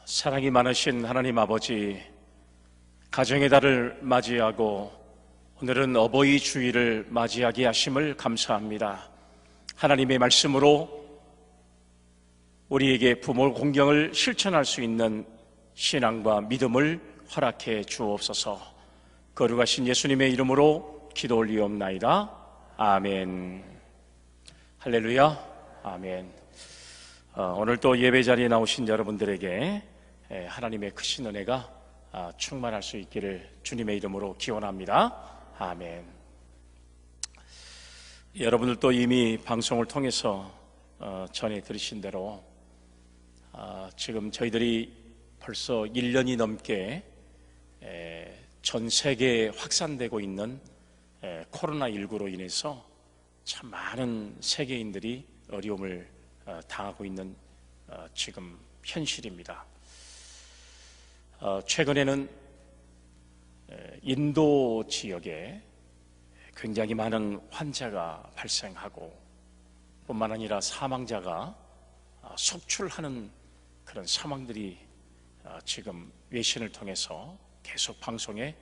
사랑이 많으신 하나님 아버지, 가정의 달을 맞이하고 오늘은 어버이 주일을 맞이하게 하심을 감사합니다. 하나님의 말씀으로 우리에게 부모 공경을 실천할 수 있는 신앙과 믿음을 허락해 주옵소서. 거룩하신 예수님의 이름으로 기도 올리옵나이다. 아멘. 할렐루야. 아멘. 오늘 또 예배 자리에 나오신 여러분들에게 하나님의 크신 은혜가 충만할 수 있기를 주님의 이름으로 기원합니다. 아멘. 여러분들도 이미 방송을 통해서 전해 들으신 대로 지금 저희들이 벌써 1년이 넘게 전 세계에 확산되고 있는 코로나19로 인해서 참 많은 세계인들이 어려움을 당하고 있는 지금 현실입니다. 최근에는 인도 지역에 굉장히 많은 환자가 발생하고 뿐만 아니라 사망자가 속출하는 그런 상황들이 지금 외신을 통해서 계속 방송에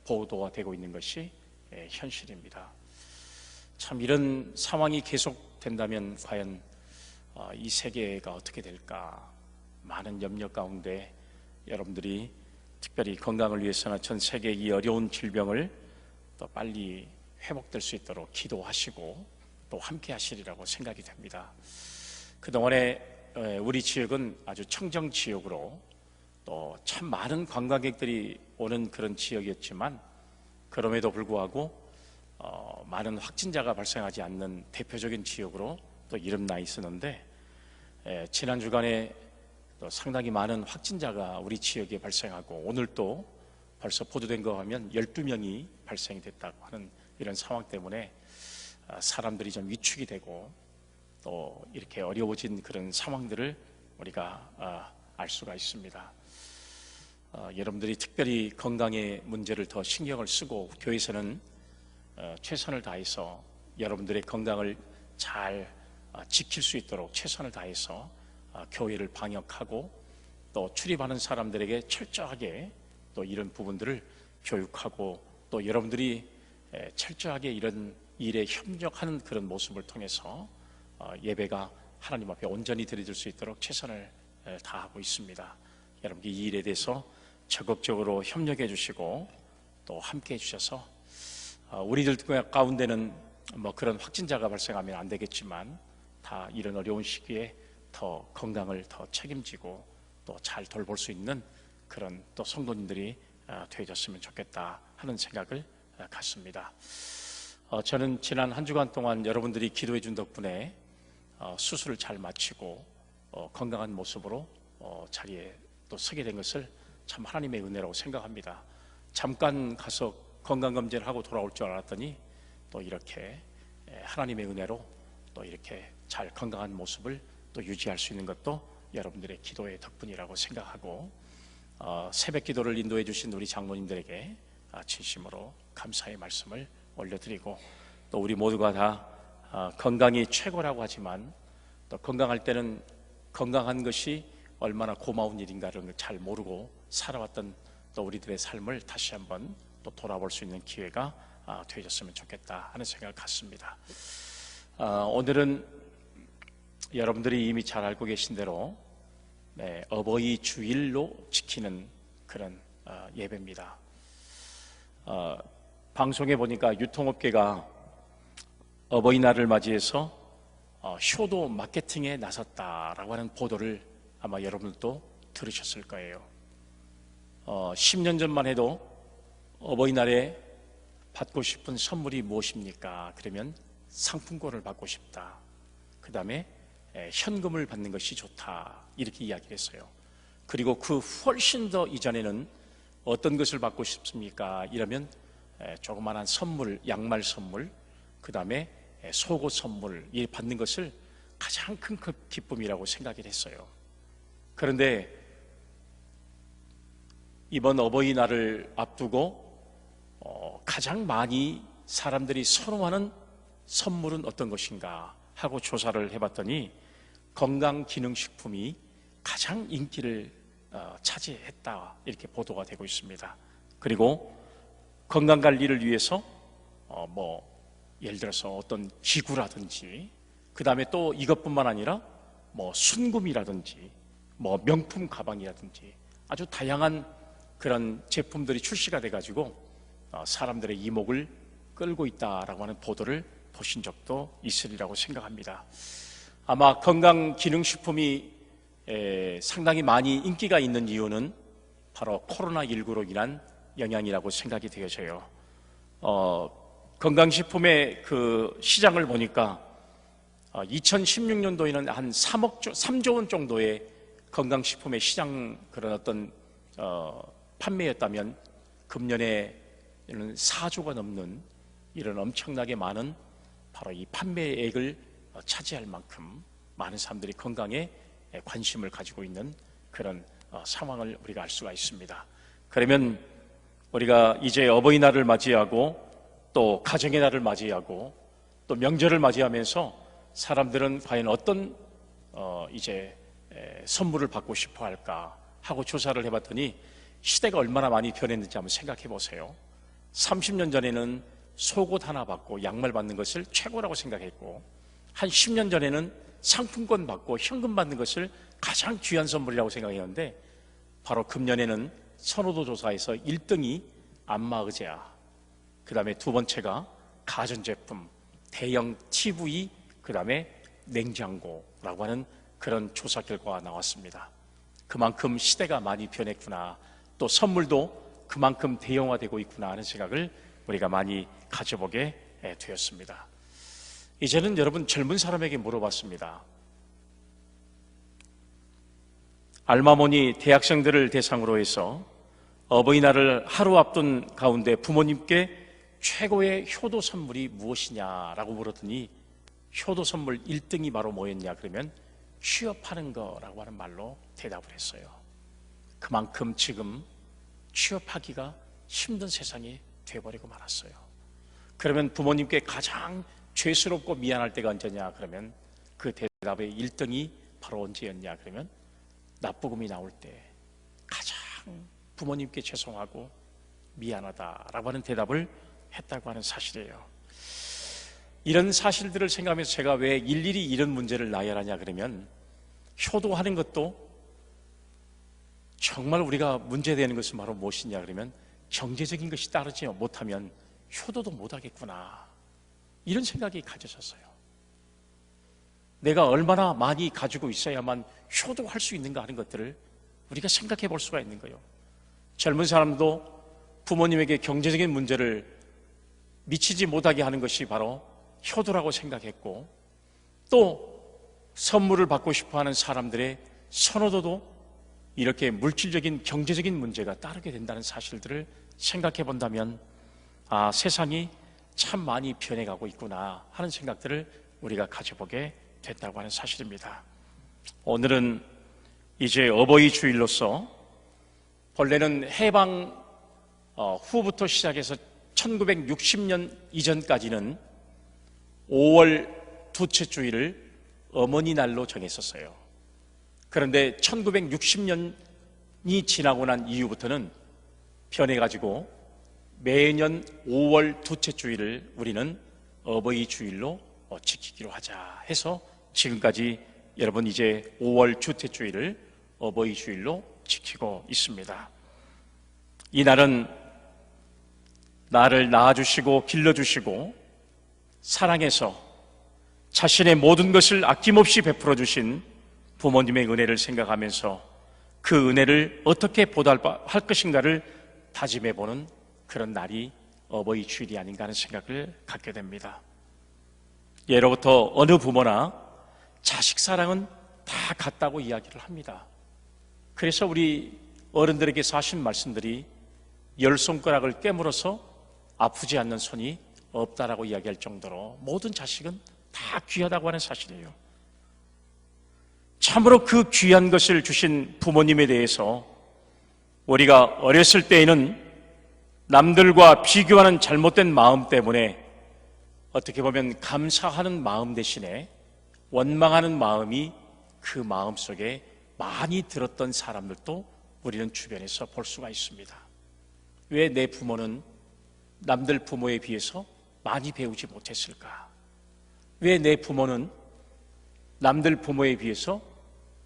보도가 되고 있는 것이 현실입니다. 참 이런 상황이 계속된다면 과연 이 세계가 어떻게 될까? 많은 염려 가운데 여러분들이 특별히 건강을 위해서나 전 세계의 이 어려운 질병을 또 빨리 회복될 수 있도록 기도하시고 또 함께 하시리라고 생각이 됩니다. 그동안에 우리 지역은 아주 청정 지역으로 또 참 많은 관광객들이 오는 그런 지역이었지만 그럼에도 불구하고 많은 확진자가 발생하지 않는 대표적인 지역으로 또 이름나 있었는데 지난 주간에 또 상당히 많은 확진자가 우리 지역에 발생하고 오늘 또 벌써 보도된 거 하면 12명이 발생이 됐다고 하는 이런 상황 때문에 사람들이 좀 위축이 되고 또 이렇게 어려워진 그런 상황들을 우리가 알 수가 있습니다. 여러분들이 특별히 건강의 문제를 더 신경을 쓰고 교회에서는 최선을 다해서 여러분들의 건강을 잘 지킬 수 있도록 최선을 다해서 교회를 방역하고 또 출입하는 사람들에게 철저하게 또 이런 부분들을 교육하고 또 여러분들이 철저하게 이런 일에 협력하는 그런 모습을 통해서 예배가 하나님 앞에 온전히 드려질 수 있도록 최선을 다하고 있습니다. 여러분께 이 일에 대해서 적극적으로 협력해 주시고 또 함께 해 주셔서 우리들 가운데는 뭐 그런 확진자가 발생하면 안 되겠지만 다 이런 어려운 시기에 더 건강을 더 책임지고 또 잘 돌볼 수 있는 그런 또 성도님들이 되어졌으면 좋겠다 하는 생각을 갖습니다. 저는 지난 한 주간 동안 여러분들이 기도해 준 덕분에 수술을 잘 마치고 건강한 모습으로 자리에 또 서게 된 것을 참 하나님의 은혜라고 생각합니다. 잠깐 가서 건강검진을 하고 돌아올 줄 알았더니 또 이렇게 하나님의 은혜로 또 이렇게 잘 건강한 모습을 또 유지할 수 있는 것도 여러분들의 기도의 덕분이라고 생각하고 새벽 기도를 인도해 주신 우리 장로님들에게 진심으로 감사의 말씀을 올려드리고 또 우리 모두가 다 건강이 최고라고 하지만 또 건강할 때는 건강한 것이 얼마나 고마운 일인가를 잘 모르고 살아왔던 또 우리들의 삶을 다시 한번 또 돌아볼 수 있는 기회가 되어졌으면 좋겠다 하는 생각을 갖습니다. 오늘은 여러분들이 이미 잘 알고 계신 대로 어버이 주일로 지키는 그런 예배입니다. 방송에 보니까 유통업계가 어버이날을 맞이해서 효도 마케팅에 나섰다라고 하는 보도를 아마 여러분들도 들으셨을 거예요. 10년 전만 해도 어버이날에 받고 싶은 선물이 무엇입니까? 그러면 상품권을 받고 싶다. 그 다음에 현금을 받는 것이 좋다. 이렇게 이야기를 했어요. 그리고 그 훨씬 더 이전에는 어떤 것을 받고 싶습니까? 이러면 조그마한 선물, 양말 선물, 그 다음에 속옷 선물 이 받는 것을 가장 큰 기쁨이라고 생각을 했어요. 그런데 이번 어버이날을 앞두고 가장 많이 사람들이 선호하는 선물은 어떤 것인가 하고 조사를 해봤더니 건강기능식품이 가장 인기를 차지했다, 이렇게 보도가 되고 있습니다. 그리고 건강관리를 위해서 예를 들어서 어떤 기구라든지, 그 다음에 또 이것뿐만 아니라 순금이라든지 명품 가방이라든지 아주 다양한 그런 제품들이 출시가 돼가지고 사람들의 이목을 끌고 있다라고 하는 보도를 보신 적도 있으리라고 생각합니다. 아마 건강기능식품이 상당히 많이 인기가 있는 이유는 바로 코로나19로 인한 영향이라고 생각이 되어져요. 건강식품의 그 시장을 보니까 2016년도에는 한 3조 원 정도의 건강식품의 시장 그런 어떤 판매였다면 금년에는 4조가 넘는 이런 엄청나게 많은 바로 이 판매액을 차지할 만큼 많은 사람들이 건강에 관심을 가지고 있는 그런 상황을 우리가 알 수가 있습니다. 그러면 우리가 이제 어버이날을 맞이하고 또 가정의 날을 맞이하고 또 명절을 맞이하면서 사람들은 과연 어떤 이제 선물을 받고 싶어 할까 하고 조사를 해봤더니 시대가 얼마나 많이 변했는지 한번 생각해 보세요. 30년 전에는 속옷 하나 받고 양말 받는 것을 최고라고 생각했고, 한 10년 전에는 상품권 받고 현금 받는 것을 가장 귀한 선물이라고 생각했는데, 바로 금년에는 선호도 조사에서 1등이 안마의자, 그 다음에 두 번째가 가전제품, 대형 TV, 그 다음에 냉장고라고 하는 그런 조사 결과가 나왔습니다. 그만큼 시대가 많이 변했구나, 또 선물도 그만큼 대형화되고 있구나 하는 생각을 우리가 많이 가져보게 되었습니다. 이제는 여러분 젊은 사람에게 물어봤습니다. 알마모니 대학생들을 대상으로 해서 어버이날을 하루 앞둔 가운데 부모님께 최고의 효도 선물이 무엇이냐라고 물었더니 효도 선물 1등이 바로 뭐였냐 그러면 취업하는 거라고 하는 말로 대답을 했어요. 그만큼 지금 취업하기가 힘든 세상이 되어버리고 말았어요. 그러면 부모님께 가장 죄스럽고 미안할 때가 언제냐 그러면 그 대답의 1등이 바로 언제였냐 그러면 납부금이 나올 때 가장 부모님께 죄송하고 미안하다라고 하는 대답을 했다고 하는 사실이에요. 이런 사실들을 생각하면서 제가 왜 일일이 이런 문제를 나열하냐 그러면 효도하는 것도 정말 우리가 문제되는 것은 바로 무엇이냐 그러면 경제적인 것이 따르지 못하면 효도도 못하겠구나, 이런 생각이 가져졌어요. 내가 얼마나 많이 가지고 있어야만 효도할 수 있는가 하는 것들을 우리가 생각해 볼 수가 있는 거예요. 젊은 사람도 부모님에게 경제적인 문제를 미치지 못하게 하는 것이 바로 효도라고 생각했고, 또 선물을 받고 싶어하는 사람들의 선호도도 이렇게 물질적인 경제적인 문제가 따르게 된다는 사실들을 생각해 본다면 세상이 참 많이 변해가고 있구나 하는 생각들을 우리가 가져보게 됐다고 하는 사실입니다. 오늘은 이제 어버이 주일로서 본래는 해방 후부터 시작해서 1960년 이전까지는 5월 두째 주일을 어머니 날로 정했었어요. 그런데 1960년이 지나고 난 이후부터는 변해가지고 매년 5월 두째 주일을 우리는 어버이 주일로 지키기로 하자 해서 지금까지 여러분 이제 5월 두째 주일을 어버이 주일로 지키고 있습니다. 이 날은 나를 낳아주시고 길러주시고 사랑해서 자신의 모든 것을 아낌없이 베풀어 주신 부모님의 은혜를 생각하면서 그 은혜를 어떻게 보답할 것인가를 다짐해보는 그런 날이 어버이 주일이 아닌가 하는 생각을 갖게 됩니다. 예로부터 어느 부모나 자식 사랑은 다 같다고 이야기를 합니다. 그래서 우리 어른들에게서 하신 말씀들이 10손가락을 깨물어서 아프지 않는 손이 없다라고 이야기할 정도로 모든 자식은 다 귀하다고 하는 사실이에요. 참으로 그 귀한 것을 주신 부모님에 대해서 우리가 어렸을 때에는 남들과 비교하는 잘못된 마음 때문에 어떻게 보면 감사하는 마음 대신에 원망하는 마음이 그 마음 속에 많이 들었던 사람들도 우리는 주변에서 볼 수가 있습니다. 왜 내 부모는 남들 부모에 비해서 많이 배우지 못했을까? 왜 내 부모는 남들 부모에 비해서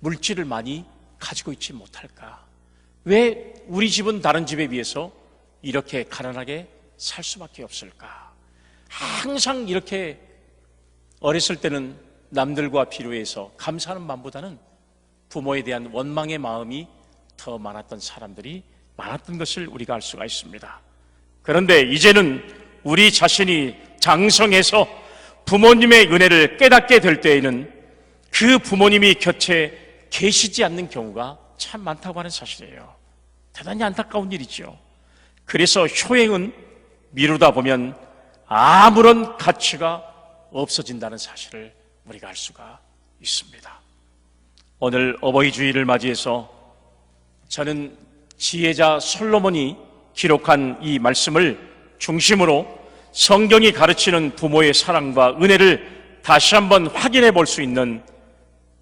물질을 많이 가지고 있지 못할까? 왜 우리 집은 다른 집에 비해서 이렇게 가난하게 살 수밖에 없을까? 항상 이렇게 어렸을 때는 남들과 비교해서 감사하는 마음보다는 부모에 대한 원망의 마음이 더 많았던 사람들이 많았던 것을 우리가 알 수가 있습니다. 그런데 이제는 우리 자신이 장성해서 부모님의 은혜를 깨닫게 될 때에는 그 부모님이 곁에 계시지 않는 경우가 참 많다고 하는 사실이에요. 대단히 안타까운 일이죠. 그래서 효행은 미루다 보면 아무런 가치가 없어진다는 사실을 우리가 알 수가 있습니다. 오늘 어버이 주일을 맞이해서 저는 지혜자 솔로몬이 기록한 이 말씀을 중심으로 성경이 가르치는 부모의 사랑과 은혜를 다시 한번 확인해 볼 수 있는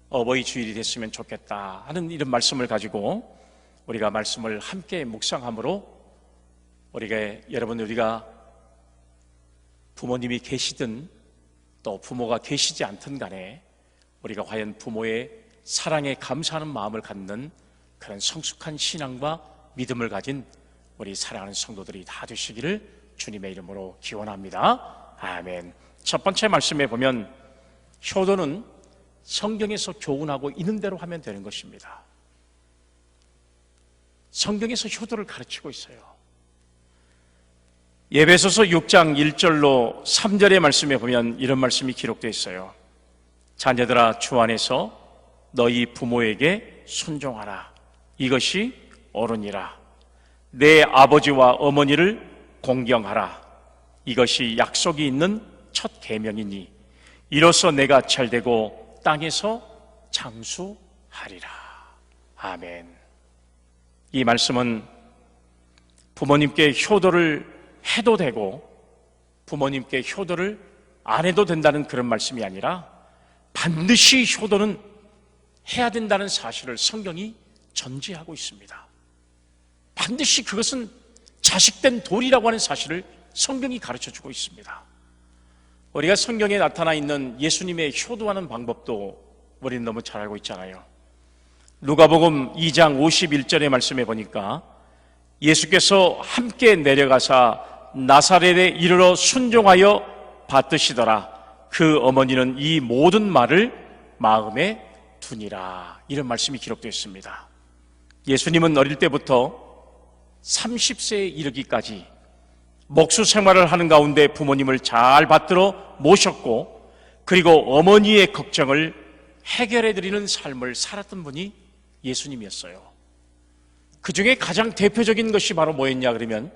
어버이 주일이 됐으면 좋겠다 하는 이런 말씀을 가지고 우리가 말씀을 함께 묵상함으로 우리가 부모님이 계시든 또 부모가 계시지 않든 간에 우리가 과연 부모의 사랑에 감사하는 마음을 갖는 그런 성숙한 신앙과 믿음을 가진 우리 사랑하는 성도들이 다 되시기를 주님의 이름으로 기원합니다. 아멘. 첫 번째 말씀에 보면 효도는 성경에서 교훈하고 있는 대로 하면 되는 것입니다. 성경에서 효도를 가르치고 있어요. 에베소서 6장 1절로 3절의 말씀에 보면 이런 말씀이 기록되어 있어요. 자녀들아, 주 안에서 너희 부모에게 순종하라. 이것이 옳으니라. 내 아버지와 어머니를 공경하라. 이것이 약속이 있는 첫 계명이니 이로써 내가 잘되고 땅에서 장수하리라. 아멘. 이 말씀은 부모님께 효도를 해도 되고 부모님께 효도를 안 해도 된다는 그런 말씀이 아니라 반드시 효도는 해야 된다는 사실을 성경이 전제하고 있습니다. 반드시 그것은 자식된 도리라고 하는 사실을 성경이 가르쳐주고 있습니다. 우리가 성경에 나타나 있는 예수님의 효도하는 방법도 우리는 너무 잘 알고 있잖아요. 누가복음 2장 51절의 말씀에 보니까 예수께서 함께 내려가사 나사렛에 이르러 순종하여 받드시더라. 그 어머니는 이 모든 말을 마음에 두니라. 이런 말씀이 기록되어 있습니다. 예수님은 어릴 때부터 30세에 이르기까지 목수 생활을 하는 가운데 부모님을 잘 받들어 모셨고 그리고 어머니의 걱정을 해결해드리는 삶을 살았던 분이 예수님이었어요. 그 중에 가장 대표적인 것이 바로 뭐였냐 그러면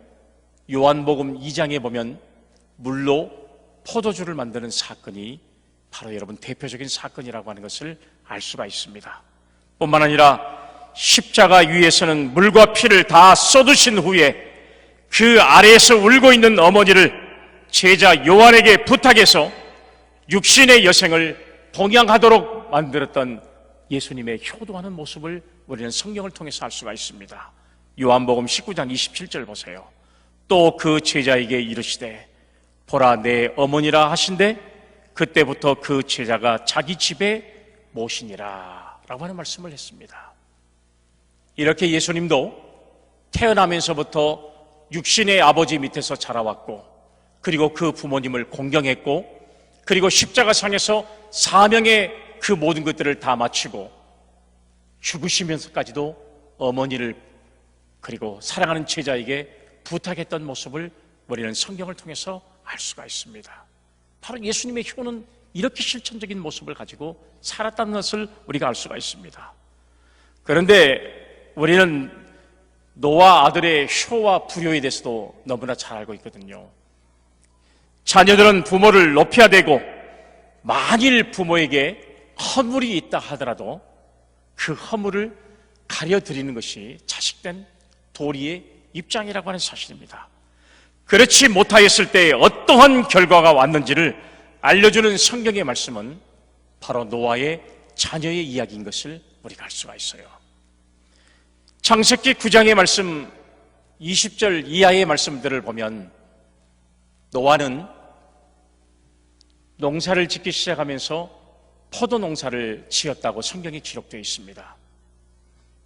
요한복음 2장에 보면 물로 포도주를 만드는 사건이 바로 여러분 대표적인 사건이라고 하는 것을 알 수가 있습니다. 뿐만 아니라 십자가 위에서는 물과 피를 다 쏟으신 후에 그 아래에서 울고 있는 어머니를 제자 요한에게 부탁해서 육신의 여생을 동양하도록 만들었던 예수님의 효도하는 모습을 우리는 성경을 통해서 알 수가 있습니다. 요한복음 19장 27절 보세요. 또 그 제자에게 이르시되 보라 내 어머니라 하신대 그때부터 그 제자가 자기 집에 모시니라 라고 하는 말씀을 했습니다. 이렇게 예수님도 태어나면서부터 육신의 아버지 밑에서 자라왔고 그리고 그 부모님을 공경했고 그리고 십자가상에서 사명의 그 모든 것들을 다 마치고 죽으시면서까지도 어머니를 그리고 사랑하는 제자에게 부탁했던 모습을 우리는 성경을 통해서 알 수가 있습니다. 바로 예수님의 효는 이렇게 실천적인 모습을 가지고 살았다는 것을 우리가 알 수가 있습니다. 그런데 우리는 노아 아들의 효와 불효에 대해서도 너무나 잘 알고 있거든요. 자녀들은 부모를 높여야 되고 만일 부모에게 허물이 있다 하더라도 그 허물을 가려드리는 것이 자식된 도리의 입장이라고 하는 사실입니다. 그렇지 못하였을 때 어떠한 결과가 왔는지를 알려주는 성경의 말씀은 바로 노아의 자녀의 이야기인 것을 우리가 알 수가 있어요. 창세기 9장의 말씀 20절 이하의 말씀들을 보면 노아는 농사를 짓기 시작하면서 포도 농사를 지었다고 성경에 기록되어 있습니다.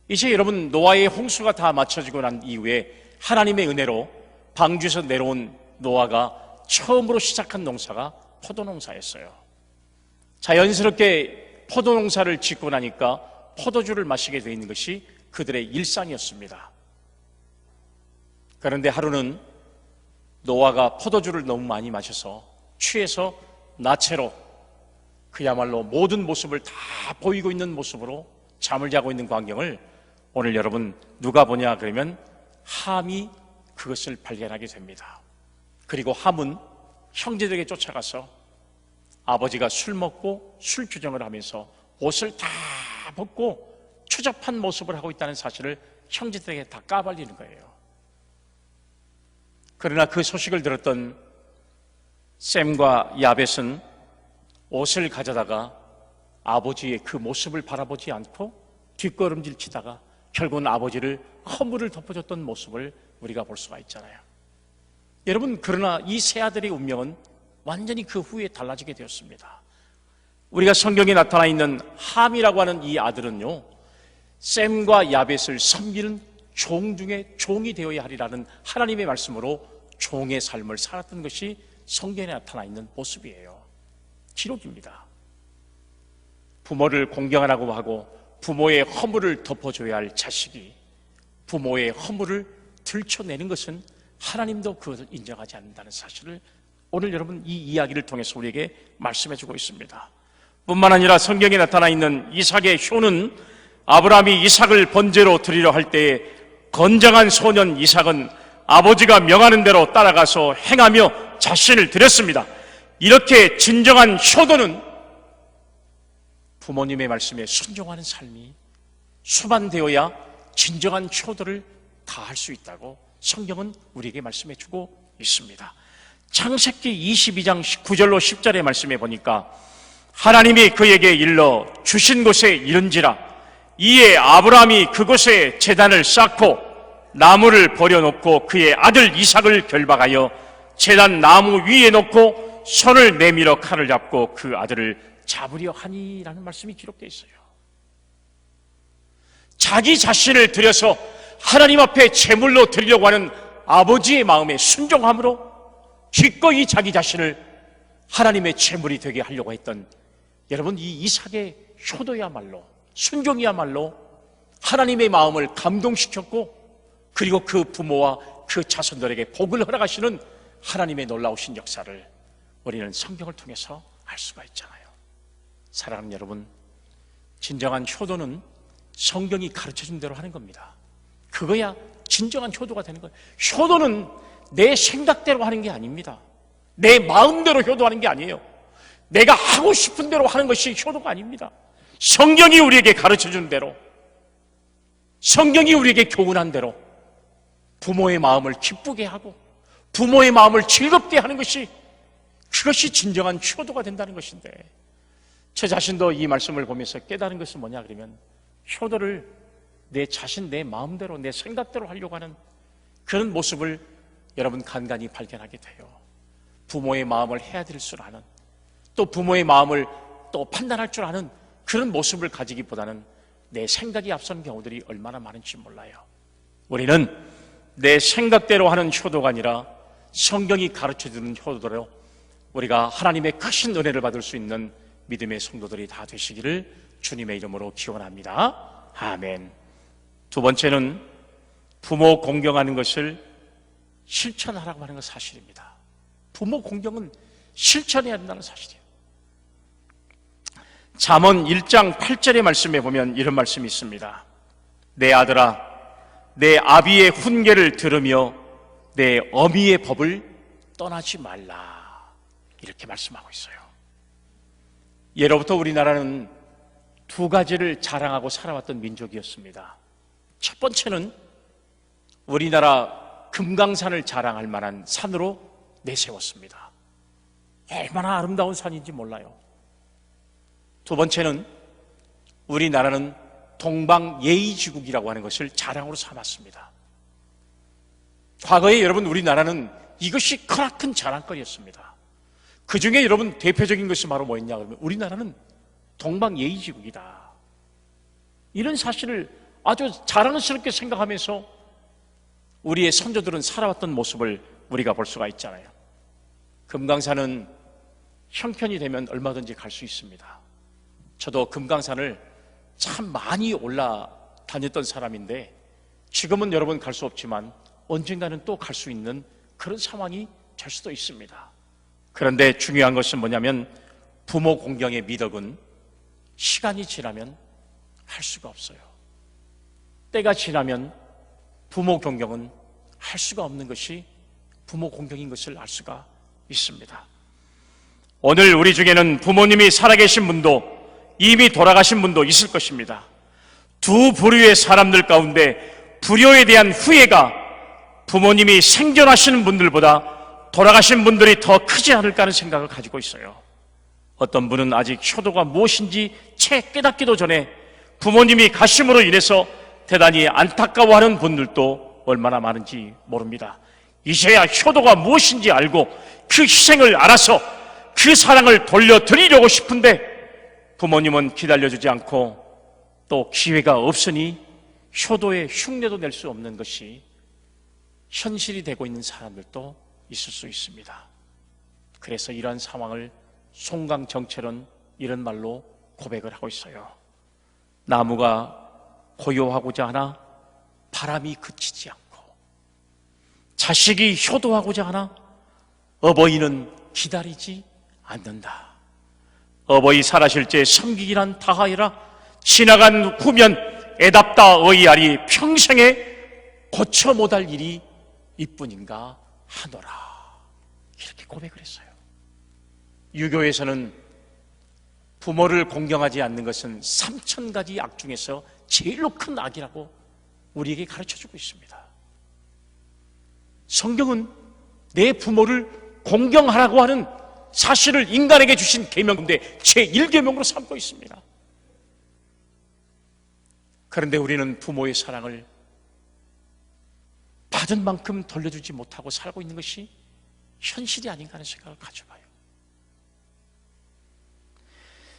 이제 여러분, 노아의 홍수가 다 마쳐지고 난 이후에 하나님의 은혜로 방주에서 내려온 노아가 처음으로 시작한 농사가 포도 농사였어요. 자연스럽게 포도 농사를 짓고 나니까 포도주를 마시게 되어 있는 것이 그들의 일상이었습니다. 그런데 하루는 노아가 포도주를 너무 많이 마셔서 취해서 나체로 그야말로 모든 모습을 다 보이고 있는 모습으로 잠을 자고 있는 광경을 오늘 여러분 누가 보냐 그러면 함이 그것을 발견하게 됩니다. 그리고 함은 형제들에게 쫓아가서 아버지가 술 먹고 술주정을 하면서 옷을 다 벗고 추잡한 모습을 하고 있다는 사실을 형제들에게 다 까발리는 거예요. 그러나 그 소식을 들었던 셈과 야벳은 옷을 가져다가 아버지의 그 모습을 바라보지 않고 뒷걸음질 치다가 결국은 아버지를 허물을 덮어줬던 모습을 우리가 볼 수가 있잖아요. 여러분, 그러나 이 세 아들의 운명은 완전히 그 후에 달라지게 되었습니다. 우리가 성경에 나타나 있는 함이라고 하는 이 아들은요, 셈과 야벳을 섬기는 종 중에 종이 되어야 하리라는 하나님의 말씀으로 종의 삶을 살았던 것이 성경에 나타나 있는 모습이에요. 기록입니다. 부모를 공경하라고 하고 부모의 허물을 덮어줘야 할 자식이 부모의 허물을 들춰내는 것은 하나님도 그것을 인정하지 않는다는 사실을 오늘 여러분 이 이야기를 통해서 우리에게 말씀해주고 있습니다. 뿐만 아니라 성경에 나타나 있는 이삭의 효는 아브라함이 이삭을 번제로 드리려 할 때에 건장한 소년 이삭은 아버지가 명하는 대로 따라가서 행하며 자신을 드렸습니다. 이렇게 진정한 효도는 부모님의 말씀에 순종하는 삶이 수반되어야 진정한 효도를 다할 수 있다고 성경은 우리에게 말씀해 주고 있습니다. 창세기 22장 9절로 10절의 말씀에 보니까 하나님이 그에게 일러 주신 곳에 이른지라 이에 아브라함이 그곳에 제단을 쌓고 나무를 버려놓고 그의 아들 이삭을 결박하여 제단 나무 위에 놓고 손을 내밀어 칼을 잡고 그 아들을 잡으려 하니라는 말씀이 기록되어 있어요. 자기 자신을 들여서 하나님 앞에 제물로 드리려고 하는 아버지의 마음에 순종함으로 기꺼이 자기 자신을 하나님의 제물이 되게 하려고 했던 여러분, 이 이삭의 효도야말로 순종이야말로 하나님의 마음을 감동시켰고 그리고 그 부모와 그 자손들에게 복을 허락하시는 하나님의 놀라우신 역사를 우리는 성경을 통해서 알 수가 있잖아요. 사랑하는 여러분, 진정한 효도는 성경이 가르쳐준 대로 하는 겁니다. 그거야 진정한 효도가 되는 거예요. 효도는 내 생각대로 하는 게 아닙니다. 내 마음대로 효도하는 게 아니에요. 내가 하고 싶은 대로 하는 것이 효도가 아닙니다. 성경이 우리에게 가르쳐준 대로, 성경이 우리에게 교훈한 대로 부모의 마음을 기쁘게 하고 부모의 마음을 즐겁게 하는 것이 그것이 진정한 효도가 된다는 것인데, 제 자신도 이 말씀을 보면서 깨달은 것은 뭐냐 그러면 효도를 내 자신, 내 마음대로, 내 생각대로 하려고 하는 그런 모습을 여러분 간간히 발견하게 돼요. 부모의 마음을 헤아릴 줄 아는, 또 부모의 마음을 또 판단할 줄 아는 그런 모습을 가지기보다는 내 생각이 앞선 경우들이 얼마나 많은지 몰라요. 우리는 내 생각대로 하는 효도가 아니라 성경이 가르쳐주는 효도로 우리가 하나님의 크신 은혜를 받을 수 있는 믿음의 성도들이 다 되시기를 주님의 이름으로 기원합니다. 아멘. 두 번째는 부모 공경하는 것을 실천하라고 하는 건 사실입니다. 부모 공경은 실천해야 한다는 사실이에요. 잠언 1장 8절의 말씀에 보면 이런 말씀이 있습니다. 내 아들아, 내 아비의 훈계를 들으며 내 어미의 법을 떠나지 말라, 이렇게 말씀하고 있어요. 예로부터 우리나라는 두 가지를 자랑하고 살아왔던 민족이었습니다. 첫 번째는 우리나라 금강산을 자랑할 만한 산으로 내세웠습니다. 얼마나 아름다운 산인지 몰라요. 두 번째는 우리나라는 동방예의지국이라고 하는 것을 자랑으로 삼았습니다. 과거에 여러분 우리나라는 이것이 크나큰 자랑거리였습니다. 그 중에 여러분 대표적인 것이 바로 뭐였냐 그러면 우리나라는 동방예의지국이다. 이런 사실을 아주 자랑스럽게 생각하면서 우리의 선조들은 살아왔던 모습을 우리가 볼 수가 있잖아요. 금강산은 형편이 되면 얼마든지 갈 수 있습니다. 저도 금강산을 참 많이 올라다녔던 사람인데 지금은 여러분 갈 수 없지만 언젠가는 또 갈 수 있는 그런 상황이 될 수도 있습니다. 그런데 중요한 것은 뭐냐면 부모 공경의 미덕은 시간이 지나면 할 수가 없어요. 때가 지나면 부모 공경은 할 수가 없는 것이 부모 공경인 것을 알 수가 있습니다. 오늘 우리 중에는 부모님이 살아계신 분도 이미 돌아가신 분도 있을 것입니다. 두 부류의 사람들 가운데 불효에 대한 후회가 부모님이 생존하시는 분들보다 돌아가신 분들이 더 크지 않을까 하는 생각을 가지고 있어요. 어떤 분은 아직 효도가 무엇인지 채 깨닫기도 전에 부모님이 가심으로 인해서 대단히 안타까워하는 분들도 얼마나 많은지 모릅니다. 이제야 효도가 무엇인지 알고 그 희생을 알아서 그 사랑을 돌려드리려고 싶은데 부모님은 기다려주지 않고 또 기회가 없으니 효도의 흉내도 낼 수 없는 것이 현실이 되고 있는 사람들도 있을 수 있습니다. 그래서 이러한 상황을 송강정철은 이런 말로 고백을 하고 있어요. 나무가 고요하고자 하나 바람이 그치지 않고 자식이 효도하고자 하나 어버이는 기다리지 않는다. 어버이 살아실 때 섬기기란 다하여라 지나간 후면 애답다 어이하리 평생에 고쳐 못할 일이 이뿐인가 하노라. 이렇게 고백을 했어요. 유교에서는 부모를 공경하지 않는 것은 3000가지 악 중에서 제일로 큰 악이라고 우리에게 가르쳐주고 있습니다. 성경은 내 부모를 공경하라고 하는 사실을 인간에게 주신 계명인데 제1계명으로 삼고 있습니다. 그런데 우리는 부모의 사랑을 받은 만큼 돌려주지 못하고 살고 있는 것이 현실이 아닌가 하는 생각을 가져봐요.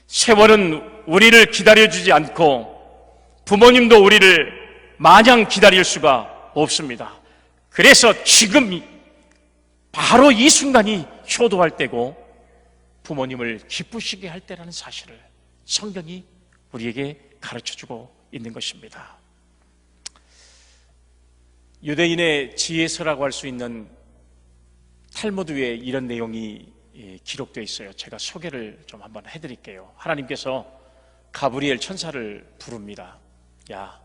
세월은 우리를 기다려주지 않고 부모님도 우리를 마냥 기다릴 수가 없습니다. 그래서 지금 바로 이 순간이 효도할 때고 부모님을 기쁘시게 할 때라는 사실을 성경이 우리에게 가르쳐주고 있는 것입니다. 유대인의 지혜서라고 할 수 있는 탈무드에 이런 내용이 기록되어 있어요. 제가 소개를 좀 한번 해드릴게요. 하나님께서 가브리엘 천사를 부릅니다. 야,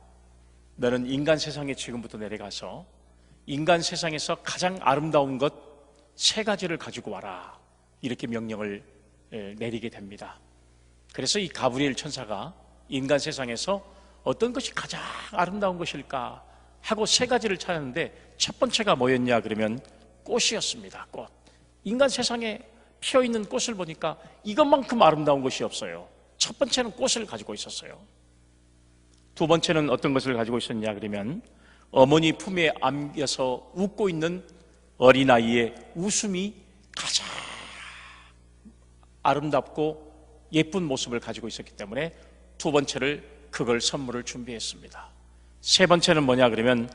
너는 인간 세상에 지금부터 내려가서 인간 세상에서 가장 아름다운 것 3가지를 가지고 와라. 이렇게 명령을 내리게 됩니다. 그래서 이 가브리엘 천사가 인간 세상에서 어떤 것이 가장 아름다운 것일까 하고 3가지를 찾았는데 첫 번째가 뭐였냐 그러면 꽃이었습니다. 꽃. 인간 세상에 피어있는 꽃을 보니까 이것만큼 아름다운 것이 없어요. 첫 번째는 꽃을 가지고 있었어요. 두 번째는 어떤 것을 가지고 있었냐 그러면 어머니 품에 안겨서 웃고 있는 어린아이의 웃음이 가장 아름답고 예쁜 모습을 가지고 있었기 때문에 두 번째를 그걸 선물을 준비했습니다. 세 번째는 뭐냐 그러면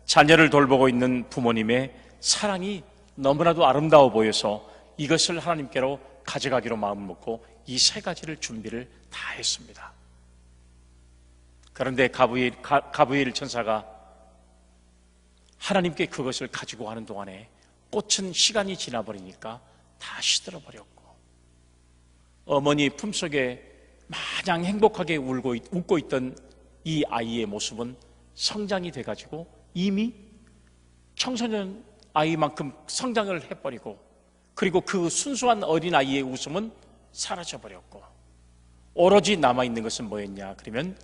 자녀를 돌보고 있는 부모님의 사랑이 너무나도 아름다워 보여서 이것을 하나님께로 가져가기로 마음먹고 이 3가지를 준비를 다 했습니다. 그런데 가브리엘 천사가 하나님께 그것을 가지고 가는 동안에 꽃은 시간이 지나버리니까 다 시들어버렸고 어머니 품속에 마냥 행복하게 웃고 있던 이 아이의 모습은 성장이 돼가지고 이미 청소년 아이만큼 성장을 해버리고 그리고 그 순수한 어린아이의 웃음은 사라져버렸고 오로지 남아있는 것은 뭐였냐 그러면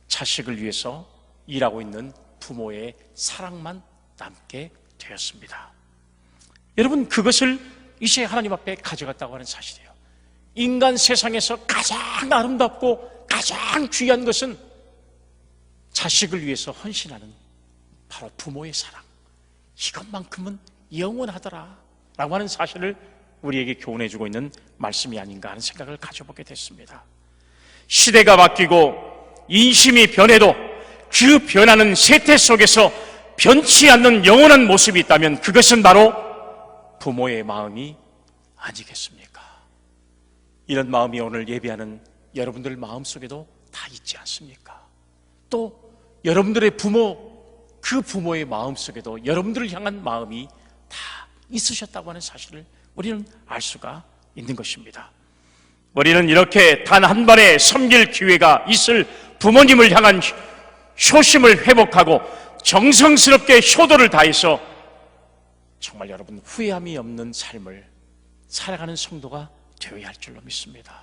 자식을 위해서 일하고 있는 부모의 사랑만 남게 되었습니다. 여러분 그것을 이제 하나님 앞에 가져갔다고 하는 사실이에요. 인간 세상에서 가장 아름답고 가장 귀한 것은 자식을 위해서 헌신하는 바로 부모의 사랑, 이것만큼은 영원하더라 라고 하는 사실을 우리에게 교훈해주고 있는 말씀이 아닌가 하는 생각을 가져보게 됐습니다. 시대가 바뀌고 인심이 변해도 그 변하는 세태 속에서 변치 않는 영원한 모습이 있다면 그것은 바로 부모의 마음이 아니겠습니까? 이런 마음이 오늘 예배하는 여러분들 마음속에도 다 있지 않습니까? 또 여러분들의 그 부모의 마음속에도 여러분들을 향한 마음이 다 있으셨다고 하는 사실을 우리는 알 수가 있는 것입니다. 우리는 이렇게 단 한 번에 섬길 기회가 있을 부모님을 향한 효심을 회복하고 정성스럽게 효도를 다해서 정말 여러분 후회함이 없는 삶을 살아가는 성도가 되어야 할 줄로 믿습니다.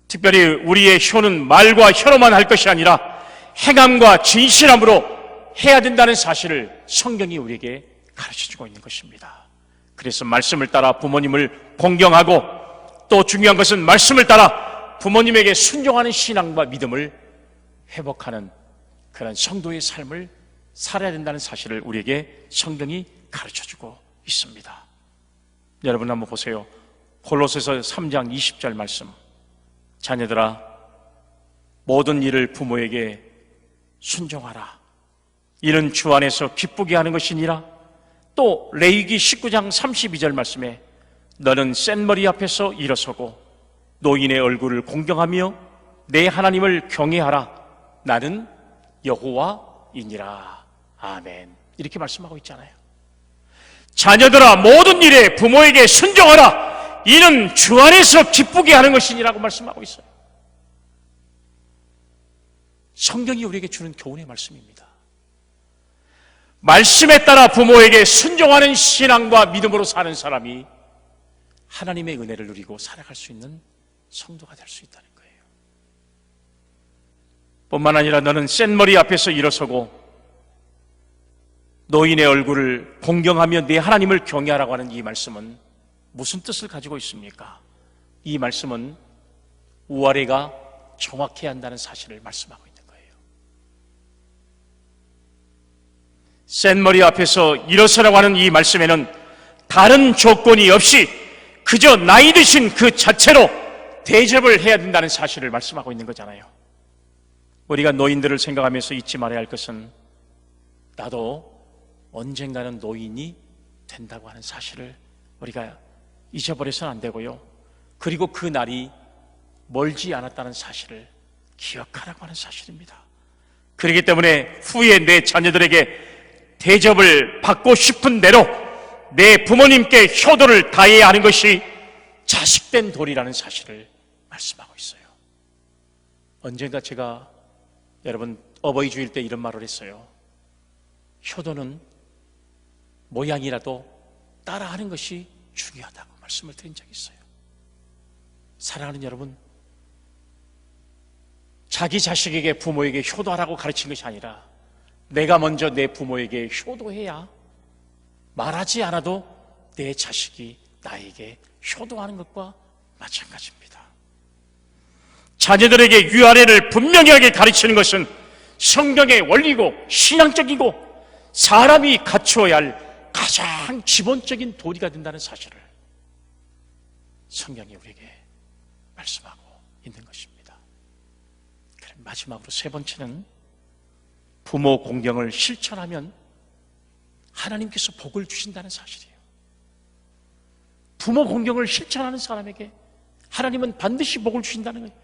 특별히 우리의 효는 말과 혀로만 할 것이 아니라 행함과 진실함으로 해야 된다는 사실을 성경이 우리에게 가르쳐주고 있는 것입니다. 그래서 말씀을 따라 부모님을 공경하고 또 중요한 것은 말씀을 따라 부모님에게 순종하는 신앙과 믿음을 회복하는 그런 성도의 삶을 살아야 된다는 사실을 우리에게 성경이 가르쳐주고 있습니다. 여러분 한번 보세요. 골로새서 3장 20절 말씀. 자녀들아 모든 일을 부모에게 순종하라. 이는 주 안에서 기쁘게 하는 것이니라. 또 레위기 19장 32절 말씀에 너는 센 머리 앞에서 일어서고 노인의 얼굴을 공경하며 내 하나님을 경외하라. 나는 여호와이니라. 아멘. 이렇게 말씀하고 있잖아요. 자녀들아 모든 일에 부모에게 순종하라. 이는 주 안에서 기쁘게 하는 것이니라고 말씀하고 있어요. 성경이 우리에게 주는 교훈의 말씀입니다. 말씀에 따라 부모에게 순종하는 신앙과 믿음으로 사는 사람이 하나님의 은혜를 누리고 살아갈 수 있는 성도가 될 수 있다는 거예요. 뿐만 아니라 너는 센 머리 앞에서 일어서고 노인의 얼굴을 공경하며 내 하나님을 경외하라고 하는 이 말씀은 무슨 뜻을 가지고 있습니까? 이 말씀은 우아래가 정확해야 한다는 사실을 말씀하고 있는 거예요. 센 머리 앞에서 일어서라고 하는 이 말씀에는 다른 조건이 없이 그저 나이 드신 그 자체로 대접을 해야 된다는 사실을 말씀하고 있는 거잖아요. 우리가 노인들을 생각하면서 잊지 말아야 할 것은 나도 언젠가는 노인이 된다고 하는 사실을 우리가 잊어버려서는 안 되고요. 그리고 그 날이 멀지 않았다는 사실을 기억하라고 하는 사실입니다. 그렇기 때문에 후에 내 자녀들에게 대접을 받고 싶은 대로 내 부모님께 효도를 다해야 하는 것이 자식된 도리라는 사실을 말씀하고 있어요. 언젠가 제가 여러분 어버이 주일 때 이런 말을 했어요. 효도는 모양이라도 따라하는 것이 중요하다고 말씀을 드린 적이 있어요. 사랑하는 여러분, 자기 자식에게 부모에게 효도하라고 가르친 것이 아니라 내가 먼저 내 부모에게 효도해야 말하지 않아도 내 자식이 나에게 효도하는 것과 마찬가지입니다. 자녀들에게 위아래를 분명하게 가르치는 것은 성경의 원리고 신앙적이고 사람이 갖추어야 할 가장 기본적인 도리가 된다는 사실을 성경이 우리에게 말씀하고 있는 것입니다. 그럼 마지막으로 세 번째는 부모 공경을 실천하면 하나님께서 복을 주신다는 사실이에요. 부모 공경을 실천하는 사람에게 하나님은 반드시 복을 주신다는 거예요.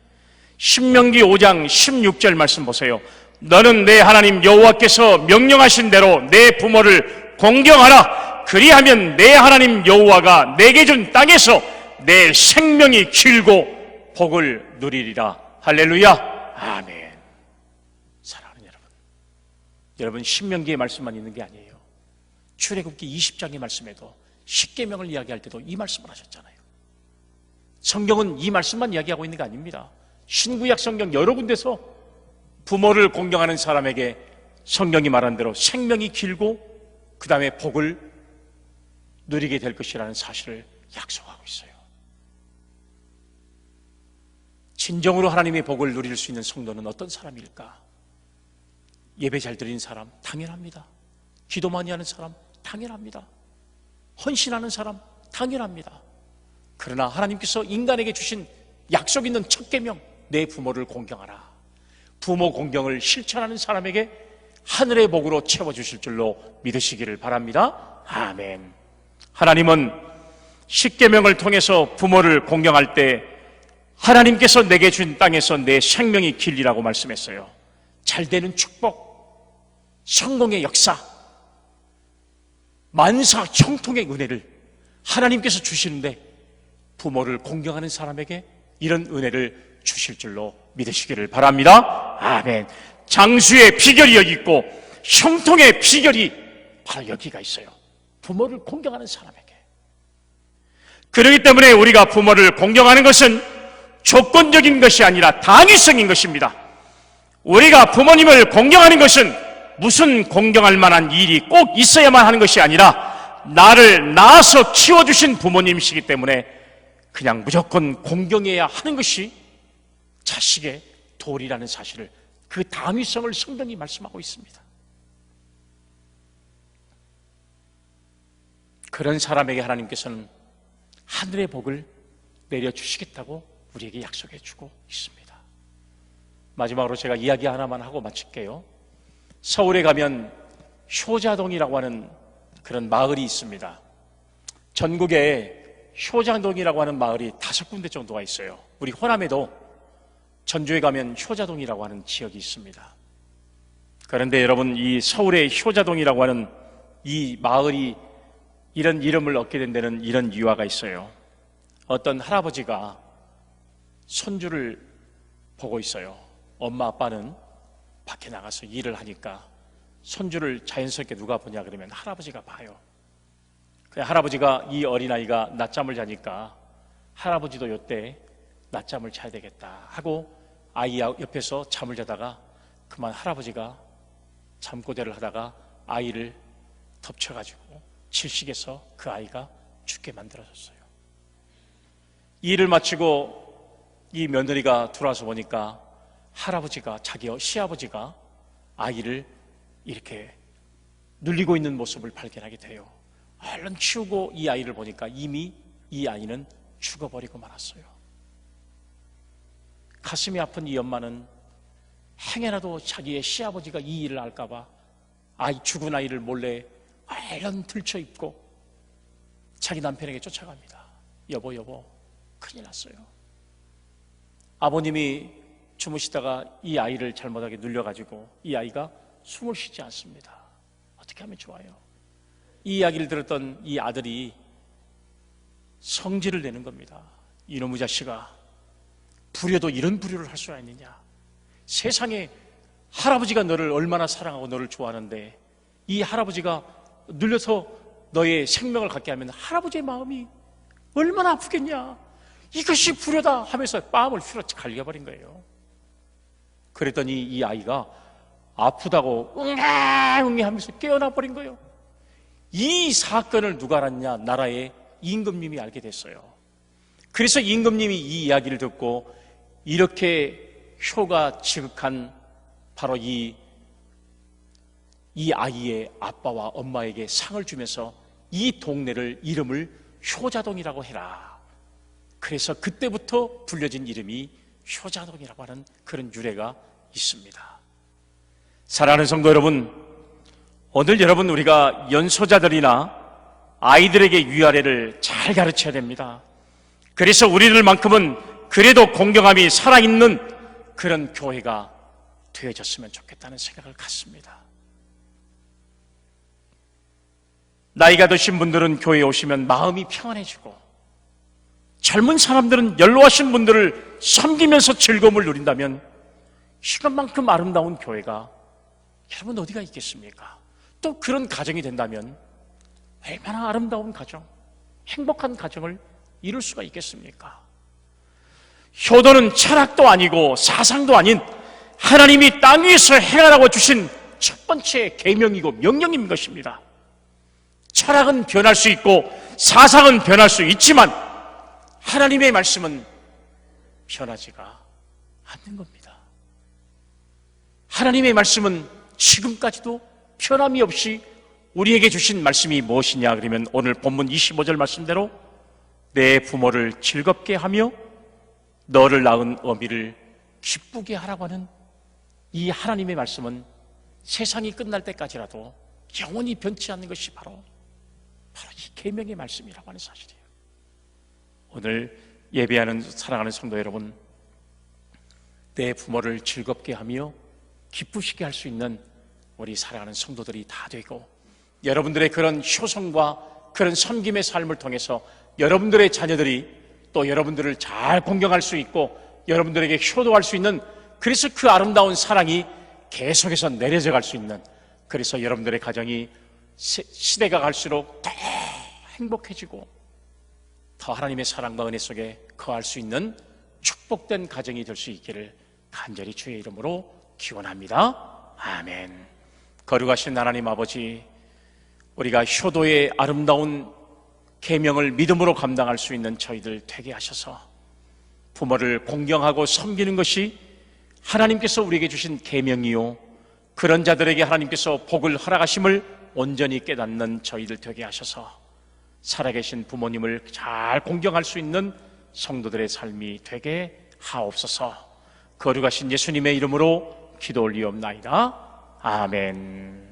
신명기 5장 16절 말씀 보세요. 너는 내 하나님 여호와께서 명령하신 대로 내 부모를 공경하라. 그리하면 내 하나님 여호와가 내게 준 땅에서 내 생명이 길고 복을 누리리라. 할렐루야. 아멘. 사랑하는 여러분 신명기의 말씀만 있는 게 아니에요. 출애굽기 20장의 말씀에도 십계명을 이야기할 때도 이 말씀을 하셨잖아요. 성경은 이 말씀만 이야기하고 있는 게 아닙니다. 신구약 성경 여러 군데서 부모를 공경하는 사람에게 성경이 말한 대로 생명이 길고 그 다음에 복을 누리게 될 것이라는 사실을 약속하고 있어요. 진정으로 하나님의 복을 누릴 수 있는 성도는 어떤 사람일까? 예배 잘 드리는 사람 당연합니다. 기도 많이 하는 사람 당연합니다. 헌신하는 사람 당연합니다. 그러나 하나님께서 인간에게 주신 약속 있는 첫 계명, 내 부모를 공경하라. 부모 공경을 실천하는 사람에게 하늘의 복으로 채워주실 줄로 믿으시기를 바랍니다. 아멘. 하나님은 십계명을 통해서 부모를 공경할 때 하나님께서 내게 준 땅에서 내 생명이 길리라고 말씀했어요. 잘되는 축복, 성공의 역사, 만사 형통의 은혜를 하나님께서 주시는데 부모를 공경하는 사람에게 이런 은혜를 주실 줄로 믿으시기를 바랍니다. 아멘. 장수의 비결이 여기 있고 형통의 비결이 바로 여기가 있어요. 부모를 공경하는 사람에게. 그렇기 때문에 우리가 부모를 공경하는 것은 조건적인 것이 아니라 당위성인 것입니다. 우리가 부모님을 공경하는 것은 무슨 공경할 만한 일이 꼭 있어야만 하는 것이 아니라 나를 낳아서 키워주신 부모님이시기 때문에 그냥 무조건 공경해야 하는 것이 자식의 도리라는 사실을, 그 당위성을 성경이 말씀하고 있습니다. 그런 사람에게 하나님께서는 하늘의 복을 내려주시겠다고 우리에게 약속해 주고 있습니다. 마지막으로 제가 이야기 하나만 하고 마칠게요. 서울에 가면 효자동이라고 하는 그런 마을이 있습니다. 전국에 효자동이라고 하는 마을이 5군데 정도가 있어요. 우리 호남에도 전주에 가면 효자동이라고 하는 지역이 있습니다. 그런데 여러분, 이 서울의 효자동이라고 하는 이 마을이 이런 이름을 얻게 된 데는 이런 유화가 있어요. 어떤 할아버지가 손주를 보고 있어요. 엄마 아빠는 밖에 나가서 일을 하니까 손주를 자연스럽게 누가 보냐 그러면 할아버지가 봐요. 할아버지가 이 어린아이가 낮잠을 자니까 할아버지도 이때 낮잠을 자야 되겠다 하고 아이 옆에서 잠을 자다가 그만 할아버지가 잠꼬대를 하다가 아이를 덮쳐가지고 질식해서 그 아이가 죽게 만들어졌어요. 일을 마치고 이 며느리가 들어와서 보니까 할아버지가, 자기 시아버지가 아이를 이렇게 눌리고 있는 모습을 발견하게 돼요. 얼른 치우고 이 아이를 보니까 이미 이 아이는 죽어버리고 말았어요. 가슴이 아픈 이 엄마는 행여라도 자기의 시아버지가 이 일을 알까봐 죽은 아이를 몰래 얼른 들쳐입고 자기 남편에게 쫓아갑니다. 여보 큰일 났어요. 아버님이 주무시다가 이 아이를 잘못하게 눌려가지고 이 아이가 숨을 쉬지 않습니다. 어떻게 하면 좋아요? 이 이야기를 들었던 이 아들이 성질을 내는 겁니다. 이놈의 자식아, 불효도 이런 불효를 할 수가 있느냐? 세상에 할아버지가 너를 얼마나 사랑하고 너를 좋아하는데 이 할아버지가 눌려서 너의 생명을 갖게 하면 할아버지의 마음이 얼마나 아프겠냐? 이것이 불효다 하면서 뺨을 휘러 갈겨버린 거예요. 그랬더니 이 아이가 아프다고 응애 하면서 깨어나 버린 거예요. 이 사건을 누가 알았냐? 나라의 임금님이 알게 됐어요. 그래서 임금님이 이 이야기를 듣고 이렇게 효가 지극한 바로 이 아이의 아빠와 엄마에게 상을 주면서 이 동네를 이름을 효자동이라고 해라. 그래서 그때부터 불려진 이름이 효자동이라고 하는 그런 유래가 있습니다. 사랑하는 성도 여러분, 오늘 여러분 우리가 연소자들이나 아이들에게 위아래를 잘 가르쳐야 됩니다. 그래서 우리들만큼은 그래도 공경함이 살아있는 그런 교회가 되어졌으면 좋겠다는 생각을 갖습니다. 나이가 드신 분들은 교회에 오시면 마음이 평안해지고 젊은 사람들은 연로하신 분들을 섬기면서 즐거움을 누린다면 이것만큼 아름다운 교회가 여러분 어디가 있겠습니까? 또 그런 가정이 된다면 얼마나 아름다운 가정, 행복한 가정을 이룰 수가 있겠습니까? 효도는 철학도 아니고 사상도 아닌 하나님이 땅 위에서 행하라고 주신 첫 번째 계명이고 명령인 것입니다. 철학은 변할 수 있고 사상은 변할 수 있지만 하나님의 말씀은 변하지가 않는 겁니다. 하나님의 말씀은 지금까지도 변함이 없이 우리에게 주신 말씀이 무엇이냐 그러면 오늘 본문 25절 말씀대로 내 부모를 즐겁게 하며 너를 낳은 어미를 기쁘게 하라고 하는 이 하나님의 말씀은 세상이 끝날 때까지라도 영원히 변치 않는 것이 바로 이 계명의 말씀이라고 하는 사실이에요. 오늘 예배하는 사랑하는 성도 여러분, 내 부모를 즐겁게 하며 기쁘시게 할 수 있는 우리 사랑하는 성도들이 다 되고, 여러분들의 그런 효성과 그런 섬김의 삶을 통해서 여러분들의 자녀들이 또 여러분들을 잘 공경할 수 있고 여러분들에게 효도할 수 있는, 그래서 그 아름다운 사랑이 계속해서 내려져 갈 수 있는, 그래서 여러분들의 가정이 시대가 갈수록 더 행복해지고 더 하나님의 사랑과 은혜 속에 거할 수 있는 축복된 가정이 될 수 있기를 간절히 주의 이름으로 기원합니다. 아멘. 거룩하신 하나님 아버지, 우리가 효도의 아름다운 계명을 믿음으로 감당할 수 있는 저희들 되게 하셔서 부모를 공경하고 섬기는 것이 하나님께서 우리에게 주신 계명이요, 그런 자들에게 하나님께서 복을 허락하심을 온전히 깨닫는 저희들 되게 하셔서 살아계신 부모님을 잘 공경할 수 있는 성도들의 삶이 되게 하옵소서. 거룩하신 예수님의 이름으로 기도 올리옵나이다. 아멘.